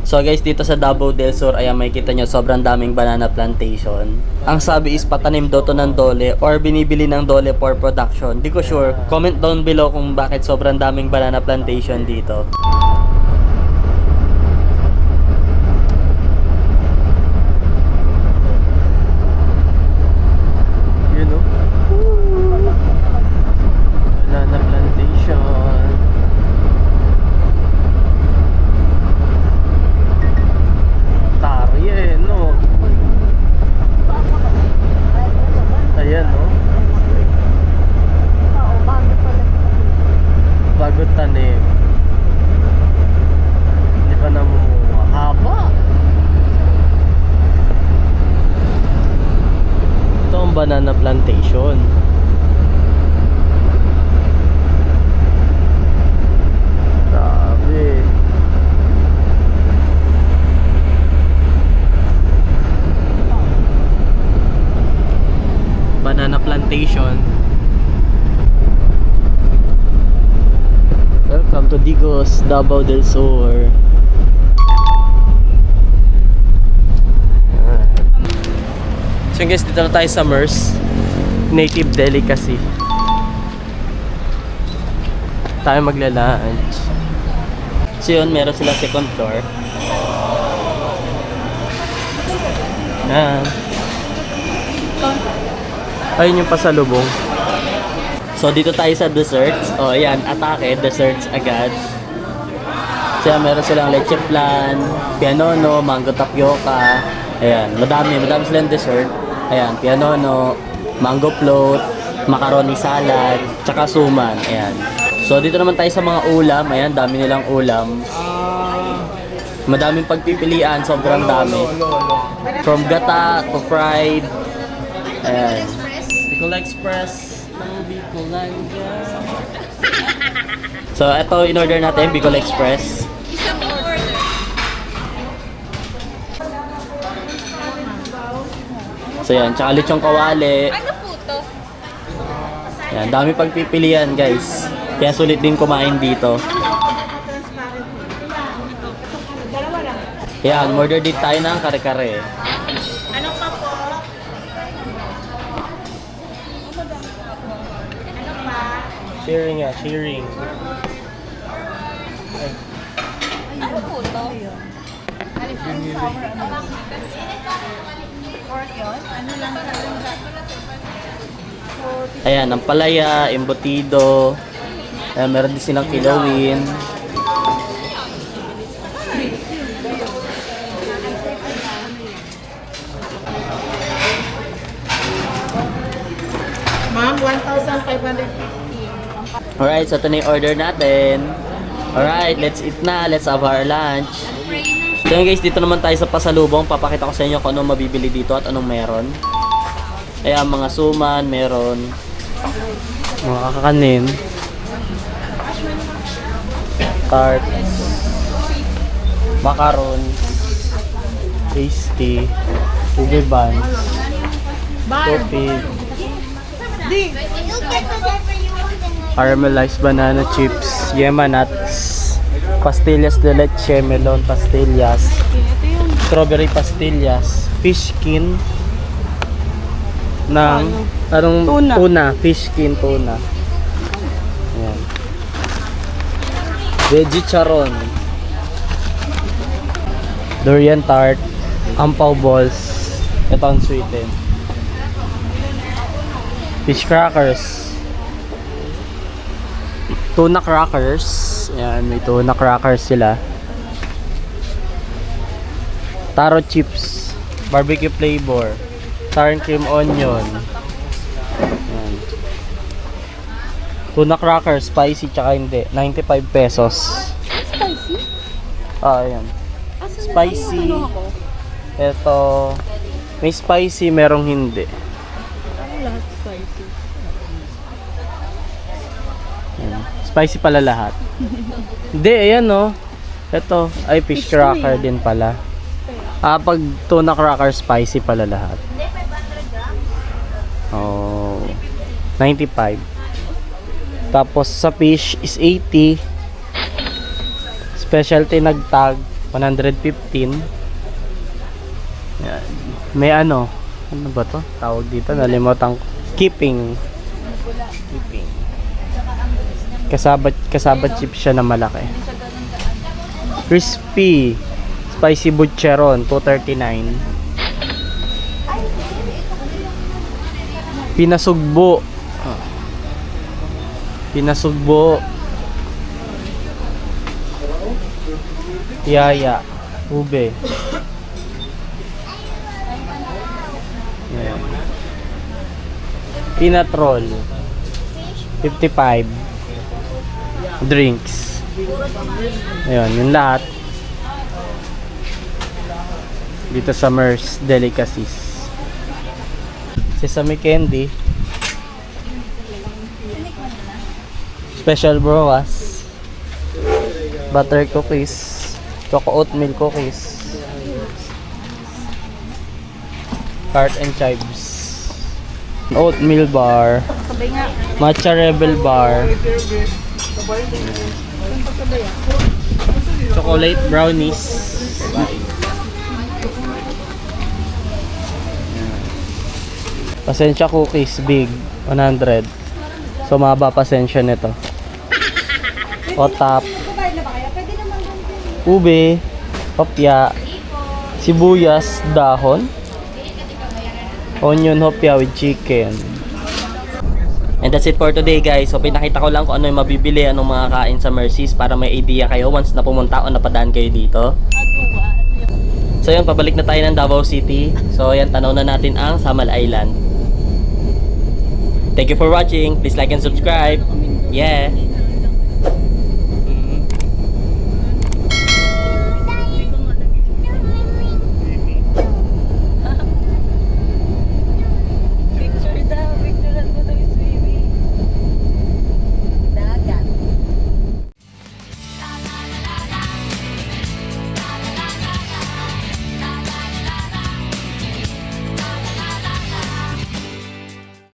So guys, dito sa Davao del Sur, ayan makikita nyo, sobrang daming banana plantation. Ang sabi is patanim daw to ng dole or binibili ng dole for production. Di ko sure. Comment down below kung bakit sobrang daming banana plantation dito. Yun o. Banana plantation. No. Ayan, no? Bago tanim. Hindi pa namumunga. Haba! Ito ang banana plantation. Grabe. Banana plantation. Welcome to Digos, Davao del Sur. So guys, dito na tayo sa MERS, Native Delicacy. Tayo magla-lunch. So yun, meron sila second floor. Ayun yung pasalubong. So dito tayo sa desserts. O ayan, atake, desserts agad. So yan, meron silang leche flan, pianono, mango tapioca. Ayan, madami silang dessert. Ayan, pianono, mango float, macaroni salad, tsaka suman. Ayan. So dito naman tayo sa mga ulam. Ayan, dami nilang ulam. Madaming pagpipilian, sobrang dami. From gata to fried. Ayan. Bicol Express ng Bicolanja. So, ito in-order natin, Bicol Express. Isang order. So, yan. Tsaka lechong kawali. Ano po to? Yan. Dami pagpipilian, guys. Kaya sulit din kumain dito. Yan. Order din tayo ng kare-kare. Ano pa po? Sharing nga. Sharing. Ano po to? Ayan. Ang palaya, embutido. Ayan. Meron din silang kilawin. Ma'am, 1,550. Alright, so ito na yung order natin. Alright, let's eat na. Let's have our lunch. So yun guys, dito naman tayo sa pasalubong. Papakita ko sa inyo kung anong mabibili dito at anong meron. Ayan, mga suman, meron. Mga kakakanin. Tart. Macaron. Tasty. Ube buns. Topping. Caramelized banana chips, yema nuts, pastillas de leche, melon pastillas, strawberry pastillas, fish skin ng tuna, fish skin tuna. Ayan. Veggie charon, durian tart, ampaw balls, ito ang sweetened. Fish crackers. Tuna crackers. Ayan, may tuna crackers sila. Taro chips. Barbecue flavor. Sour and cream onion. Ayan. Tuna crackers, spicy tsaka hindi. 95 pesos. Spicy? Ayan. Spicy. Ito. May spicy, merong hindi. Lahat spicy. Ayan. Spicy pala lahat. Hindi, ayan no. Ito, ay fish cracker din pala. Pag tuna cracker, spicy pala lahat. Oh, 95. Tapos sa fish is 80. Specialty nagtag 115. Yan. May ano ba to? Tawag dito, nalimutan ko. Keeping. Kasabat chip siya na malaki. Crispy. Spicy butcheron, 239. Pinasugbo. Pinasugbo. Yaya. Ube. Ayan. Peanut roll. 55. Drinks. Ayun, yung lahat. Dito sa Mer's Delicacies. Sesame candy. Special broas. Butter cookies. Choco oatmeal cookies. Tart and chives. Oatmeal bar. Sabay nga. Matcha rebel bar. Chocolate brownies. Pasensya cookies big 100. So maba pasensya nito. O tap. Ube, hopya, sibuyas, dahon, onion hopya with chicken. And that's it for today guys. So pinakita ko lang kung ano yung mabibili, anong mga kain sa Mercy's para may idea kayo once na pumunta o napadaan kayo dito. So yun, pabalik na tayo ng Davao City. So yan, tanaw na natin ang Samal Island. Thank you for watching. Please like and subscribe. Yeah.